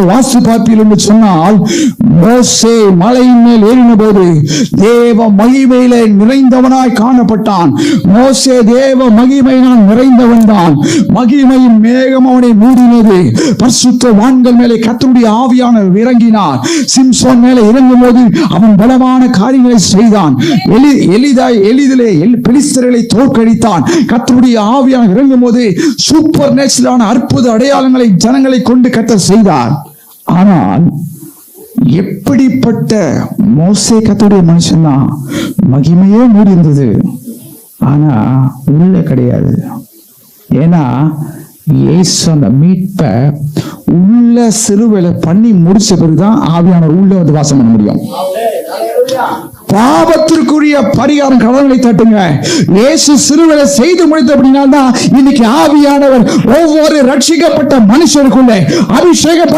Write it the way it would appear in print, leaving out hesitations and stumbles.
வாசி பார்ப்பீர்கள் என்று சொன்னால், மோசே மலையின் மேல் ஏறின போது தேவ மகிமையில நிறைந்தவனாய் காணப்பட்டான். மோசே தேவ மகிமையினால் நிறைந்தவன் தான். மகிமையின் மேகம் அவனை மூடினது. பரிசுத்தவான்கள் மேலே கர்த்தருடைய ஆவியானவர் இறங்கினார். சிம்சோன் மேலே இறங்கும் போது அவன் பலமான காரியங்களை செய்தான். எளிதிலே பெலிஸ்தர்களை தோற்கடித்தான். கர்த்தருடைய ஆவியானவர் இறங்கும் போது சூப்பர் நேச்சுரலான அற்புத அடையாளங்களை ஜனங்களை கொண்டு கர்த்தர் செய்தார். ஆனால் எப்படிப்பட்ட மோசே கர்த்தருடைய மனுஷன் தான். மகிமையே மூடிந்தது, ஆனா உள்ள கிடையாது. ஏன்னா இயேசு அந்த மீட்பை உள்ள சிலுவையில பண்ணி முடிச்ச பிறகுதான் ஆவியானவர் உள்ள வந்து வாசம் பண்ண முடியும். பாவத்திற்குரிய பரிகாரம் கடவுளை தட்டுங்க. இயேசு சிலுவையில செய்து முடித்த அப்படின்னால்தான் இன்னைக்கு ஆவியானவர் ஒவ்வொரு ரட்சிக்கப்பட்ட மனுஷருக்குள்ளே அபிஷேகம்